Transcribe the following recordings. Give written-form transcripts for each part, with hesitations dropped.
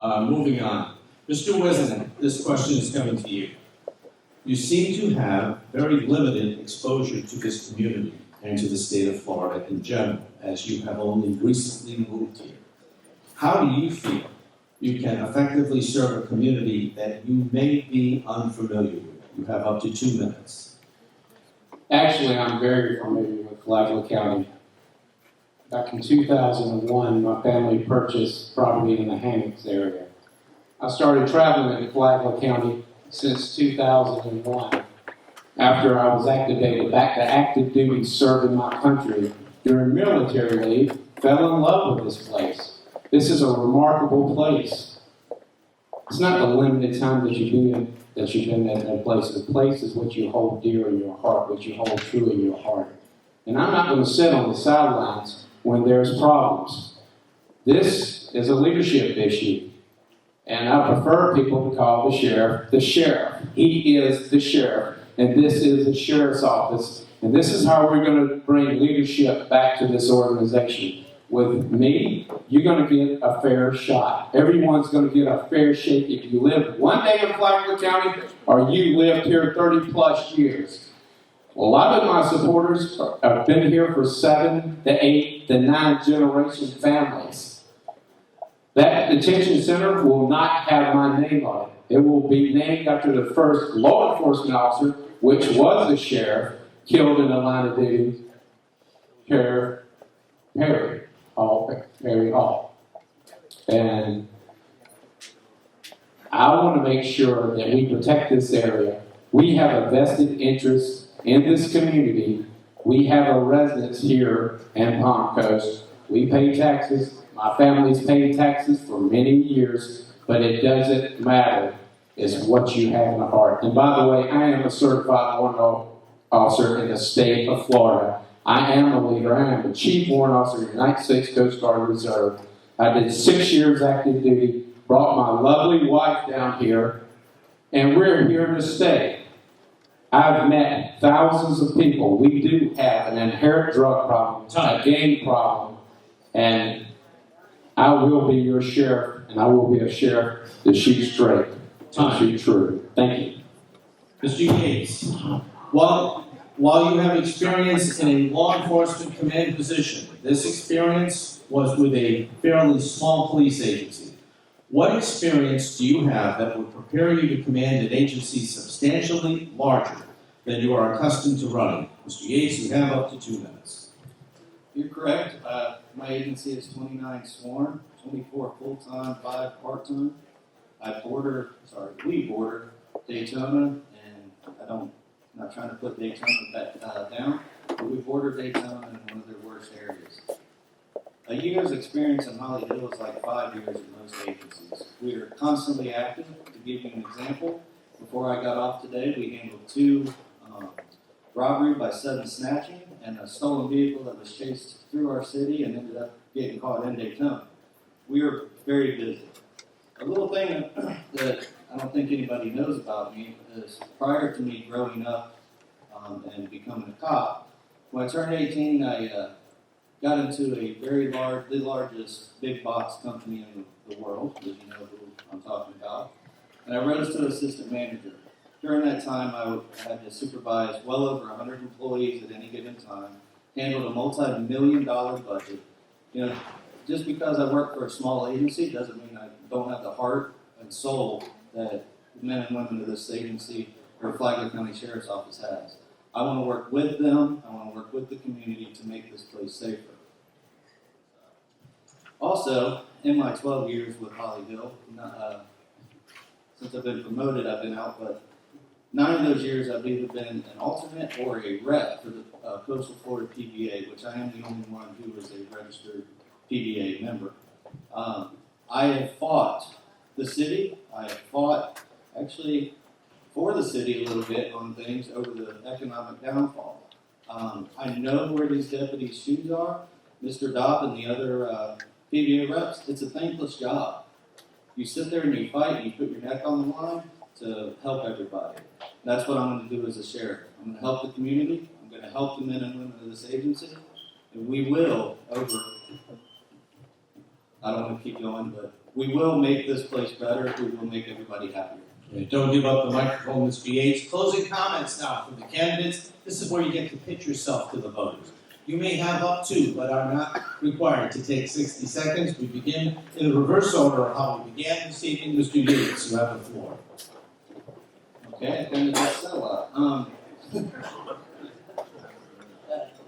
Moving on. Mr. Wisnick, this question is coming to you. You seem to have very limited exposure to this community and to the state of Florida in general, as you have only recently moved here. How do you feel you can effectively serve a community that you may be unfamiliar with? You have up to 2 minutes. Actually, I'm very familiar with Flagler County. Back in 2001, my family purchased property in the Hammocks area. I started traveling in Flagler County since 2001. After I was activated back to active duty serving my country during military leave, fell in love with this place. This is a remarkable place. It's not the limited time that you've been at that place. The place is what you hold dear in your heart, what you hold true in your heart. And I'm not going to sit on the sidelines when there's problems. This is a leadership issue. And I prefer people to call the sheriff the sheriff. He is the sheriff. And this is the sheriff's office. And this is how we're going to bring leadership back to this organization. With me, you're going to get a fair shot. Everyone's going to get a fair shake if you live one day in Flagler County or you lived here 30 plus years. A lot of my supporters have been here for 7 to 8 to 9 generation families. That detention center will not have my name on it. It will be named after the first law enforcement officer, which was the sheriff, killed in the line of duty, Sheriff Perry Hall. And I want to make sure that we protect this area. We have a vested interest in this community. We have a residence here in Palm Coast. We pay taxes. My family's paid taxes for many years, but it doesn't matter. It's what you have in the heart. And by the way, I am a certified warrant officer in the state of Florida. I am a leader. I am the Chief Warrant Officer of the United States Coast Guard Reserve. I did 6 years active duty, brought my lovely wife down here, and we're here to stay. I've met thousands of people. We do have an inherent drug problem, a gang problem, and I will be your sheriff, and I will be a sheriff that shoots straight and shoot true. Thank you. Mr. Yates, while you have experience in a law enforcement command position, this experience was with a fairly small police agency. What experience do you have that would prepare you to command an agency substantially larger than you are accustomed to running? Mr. Yates, you have up to 2 minutes. You're correct. My agency is 29 sworn, 24 full-time, 5 part-time. We border Daytona, and I'm not trying to put Daytona back down, but we border Daytona in one of their worst areas. A year's experience in Holly Hill is like 5 years in most agencies. We are constantly active. To give you an example, before I got off today, we handled 2 robbery by sudden snatching and a stolen vehicle that was chased through our city and ended up getting caught in Daytona. We are very busy. A little thing that I don't think anybody knows about me is prior to me growing up and becoming a cop, when I turned 18, I got into the largest big box company in the world, as you know who I'm talking about, and I rose to assistant manager. During that time, I had to supervise well over 100 employees at any given time, handled a multi-million-dollar budget. You know, just because I work for a small agency doesn't mean I don't have the heart and soul that the men and women of this agency or Flagler County Sheriff's Office has. I want to work with them. I want to work with the community to make this place safer. Also, in my 12 years with Holly Hill, since I've been promoted, I've been out, but 9 of those years I've either been an alternate or a rep for the Coastal Florida PBA, which I am the only one who is a registered PBA member. I have fought the city. I have fought, actually, for the city a little bit on things over the economic downfall. I know where these deputies' shoes are. Mr. Dobb and the other PBA reps, it's a thankless job. You sit there and you fight and you put your neck on the line to help everybody. That's what I'm going to do as a sheriff. I'm going to help the community. I'm going to help the men and women of this agency. And we will, I don't want to keep going, but We will make this place better. We will make everybody happier. Okay, don't give up the microphone, Ms. BH. Closing comments now from the candidates. This is where you get to pitch yourself to the voters. You may have up to, but are not required to take 60 seconds. We begin in the reverse order of how we began this evening. Mr. Yates, you have the floor. Okay, I think that's a lot.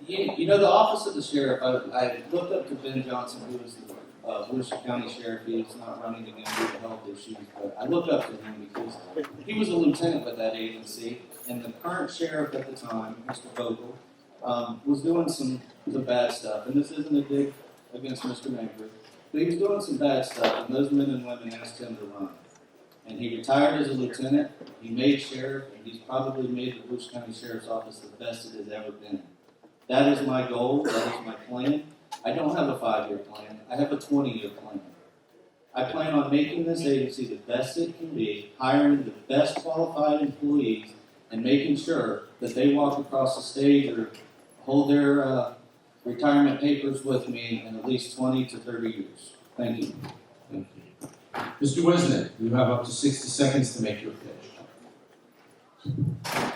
You know, the office of the sheriff, I looked up to Ben Johnson, who is the Volusia County Sheriff. He's not running again due to health issues, but I looked up to him because he was a lieutenant with that agency, and the current sheriff at the time, Mr. Vogel, was doing some bad stuff. And this isn't a dig against Mr. Manfred, but he was doing some bad stuff, and those men and women asked him to run. And he retired as a lieutenant, he made sheriff, and he's probably made the Volusia County Sheriff's Office the best it has ever been. That is my goal, that is my plan. I don't have a 5-year plan, I have a 20-year plan. I plan on making this agency the best it can be, hiring the best qualified employees, and making sure that they walk across the stage or hold their retirement papers with me in at least 20 to 30 years. Thank you. Thank you. Mr. Wisnick, you have up to 60 seconds to make your pitch.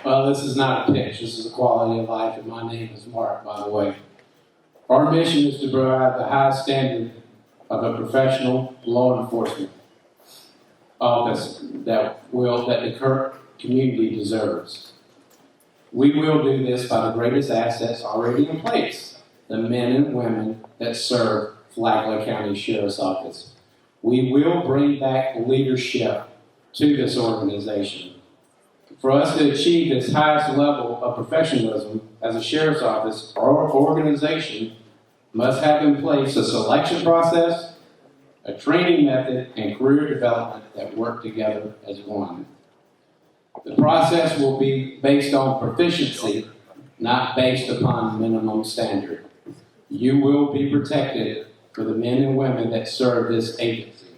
Well, this is not a pitch. This is a quality of life, and my name is Mark, by the way. Our mission is to provide the highest standard of a professional law enforcement office that the current community deserves. We will do this by the greatest assets already in place, the men and women that serve Flagler County Sheriff's Office. We will bring back leadership to this organization. For us to achieve this highest level of professionalism as a sheriff's office, our organization must have in place a selection process, a training method, and career development that work together as one. The process will be based on proficiency, not based upon minimum standard. You will be protected for the men and women that serve this agency.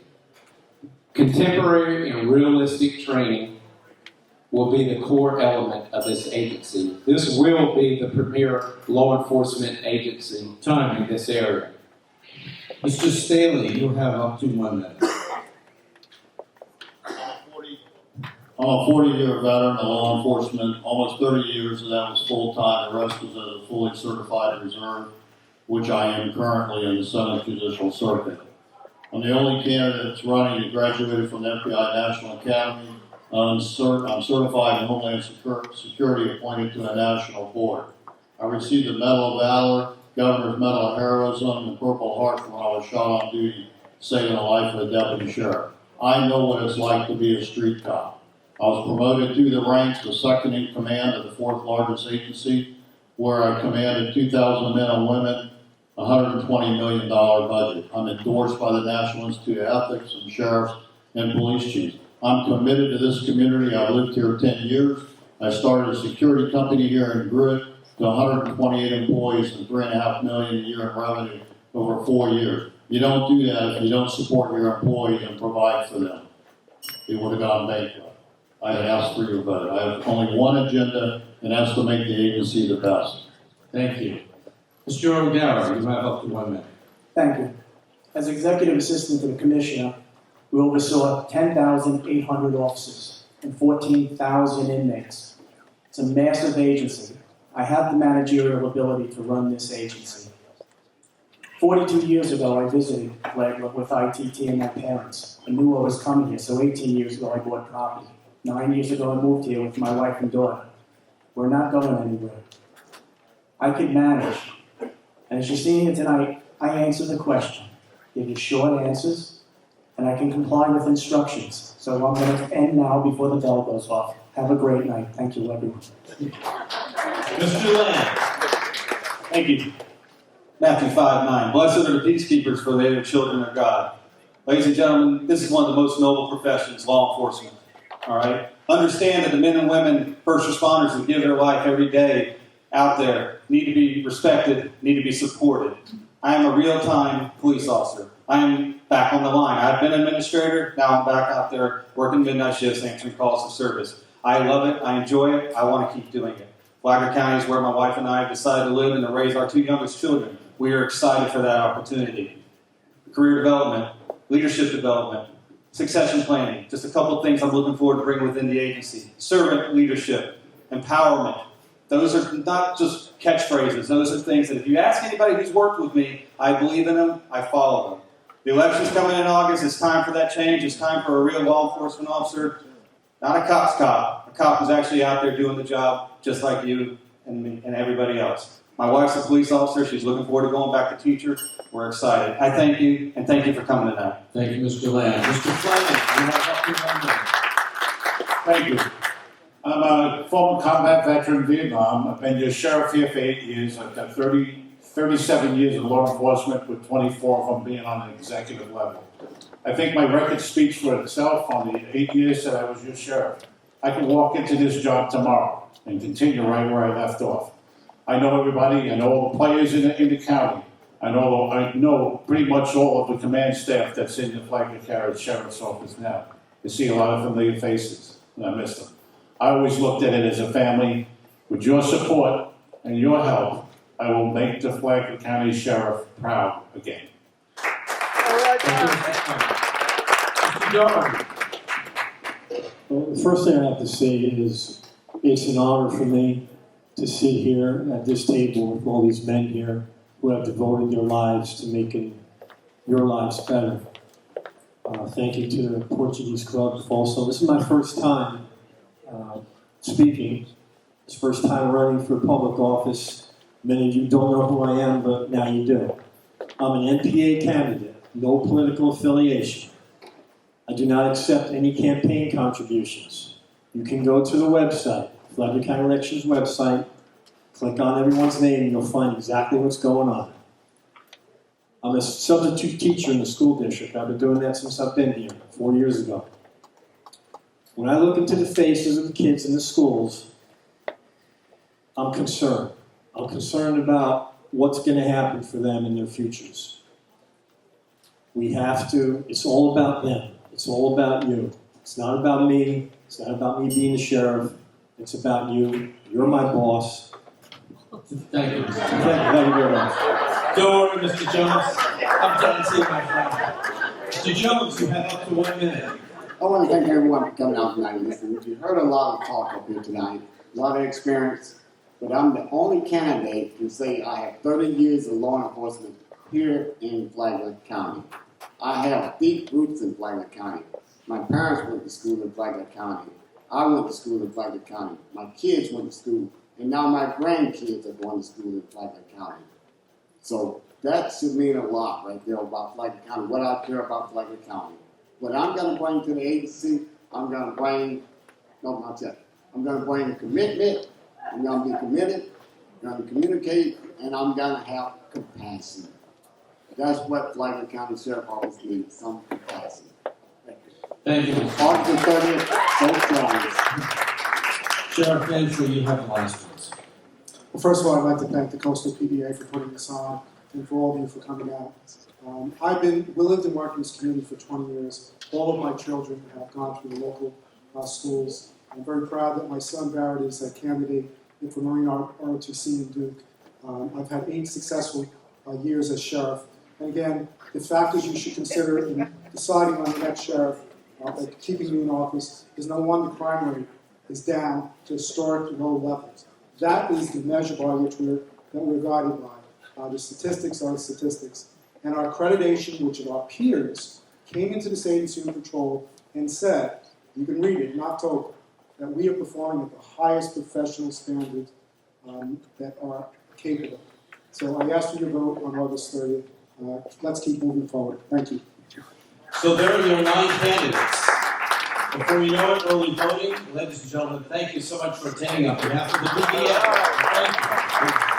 Contemporary and realistic training will be the core element of this agency. This will be the premier law enforcement agency in this area. Mr. Staley, you have up to 1 minute. I'm a 40-year veteran of law enforcement. Almost 30 years of that was full-time. The rest was as a fully certified reserve, which I am currently in the 7th Judicial Circuit. I'm the only candidate that's running that graduated from the FBI National Academy. I'm certified in Homeland Security, appointed to the National Board. I received the Medal of Valor, Governor's Medal of Heroism, and Purple Heart when I was shot on duty, saving the life of a deputy sheriff. I know what it's like to be a street cop. I was promoted through the ranks to second in command of the 4th largest agency, where I commanded 2,000 men and women, $120 million budget. I'm endorsed by the National Institute of Ethics and sheriffs and police chiefs. I'm committed to this community. I've lived here 10 years. I started a security company here in Druid to 128 employees and $3.5 million a year in revenue over 4 years. You don't do that if you don't support your employees and provide for them. They would have gone bankrupt. I asked for your vote. I have only one agenda, and that's to make the agency the best. Thank you. Mr. O'Gara, you have up to 1 minute. Thank you. As Executive Assistant to the Commissioner, we oversaw 10,800 officers and 14,000 inmates. It's a massive agency. I have the managerial ability to run this agency. 42 years ago, I visited Flagler with ITT and my parents. I knew I was coming here, so 18 years ago, I bought property. 9 years ago, I moved here with my wife and daughter. We're not going anywhere. I could manage. And as you're seeing here tonight, I answer the question, give you short answers, and I can comply with instructions. So I'm going to end now before the bell goes off. Have a great night. Thank you, everyone. Mr. Lamb. Thank you. Matthew 5:9. Blessed are the peacekeepers, for they are the children of God. Ladies and gentlemen, this is one of the most noble professions, law enforcement. All right? Understand that the men and women, first responders who give their life every day out there need to be respected, need to be supported. I am a real-time police officer. I am back on the line. I've been an administrator, now I'm back out there working midnight shifts, answering calls of service. I love it, I enjoy it, I want to keep doing it. Flagler County is where my wife and I have decided to live and to raise our 2 youngest children. We are excited for that opportunity. Career development. leadership development, succession planning, just a couple of things I'm looking forward to bringing within the agency. Servant leadership, empowerment. Those are not just catchphrases. Those are things that if you ask anybody who's worked with me, I believe in them, I follow them. The election's coming in August. It's time for that change. It's time for a real law enforcement officer, not a cop's cop. A cop who's actually out there doing the job just like you and me and everybody else. My wife's a police officer. She's looking forward to going back to teacher. We're excited. I thank you, and thank you for coming tonight. Thank you, Mr. Lamb. Mr. Fleming, you have up to 1 minute. Thank you. I'm a former combat veteran in Vietnam. I've been your sheriff here for 8 years. I've got 37 years of law enforcement, with 24 of them being on the executive level. I think my record speaks for itself on the 8 years that I was your sheriff. I can walk into this job tomorrow and continue right where I left off. I know everybody. I know all the players in the county. I know pretty much all of the command staff that's in the Flagler County Sheriff's Office now. I see a lot of familiar faces, and I miss them. I always looked at it as a family. With your support and your help, I will make the Flagler County Sheriff proud again. Mr. Dorn. Well, the first thing I have to say is it's an honor for me to sit here at this table with all these men here who have devoted their lives to making your lives better. Thank you to the Portuguese Club also. This is my first time speaking. It's first time running for public office. Many of you don't know who I am, but now you do. I'm an NPA candidate, no political affiliation. I do not accept any campaign contributions. You can go to the website, Flagler County Elections website, click on everyone's name, and you'll find exactly what's going on. I'm a substitute teacher in the school district. I've been doing that since I've been here, 4 years ago. When I look into the faces of the kids in the schools, I'm concerned. I'm concerned about what's going to happen for them in their futures. We have to, it's all about them. It's all about you. It's not about me. It's not about me being the sheriff. It's about you. You're my boss. Thank you. Thank you very much. Don't worry, Mr. Jones. I'm done seeing my friend. Mr. Jones, you have up to 1 minute. I want to thank everyone for coming out tonight and listening. You heard a lot of talk up here tonight, a lot of experience, but I'm the only candidate to say I have 30 years of law enforcement here in Flagler County. I have deep roots in Flagler County. My parents went to school in Flagler County. I went to school in Flagler County. My kids went to school, and now my grandkids are going to school in Flagler County. So that should mean a lot right there about Flagler County, what I care about Flagler County. What I'm going to bring to the agency, I'm going to bring a commitment, I'm going to be committed, I'm going to communicate, and I'm going to have compassion. That's what Flagler County Sheriff Office needs, some compassion. Thank you. Article 30, so strong. Sheriff Fanshawe, you have the last words. Well, first of all, I'd like to thank the Coastal PDA for putting this on and for all of you for coming out. We lived and worked in this community for 20 years. All of my children have gone through the local schools. I'm very proud that my son Barrett is a candidate for Marine ROTC in Duke. I've had 8 successful years as sheriff. And again, the factors you should consider in deciding on the next sheriff, keeping you in office, is number one, the crime rate is down to historic low levels. That is the measure by which we're guided by. The statistics are the statistics. And our accreditation, which of our peers came into this agency in patrol and said, you can read it in October, that we are performing at the highest professional standards that are capable. So I ask you to vote on August 30th. Let's keep moving forward. Thank you. So there are your 9 candidates. Before you know it, early voting. Ladies and gentlemen, thank you so much for attending on behalf of the PDA. Thank you.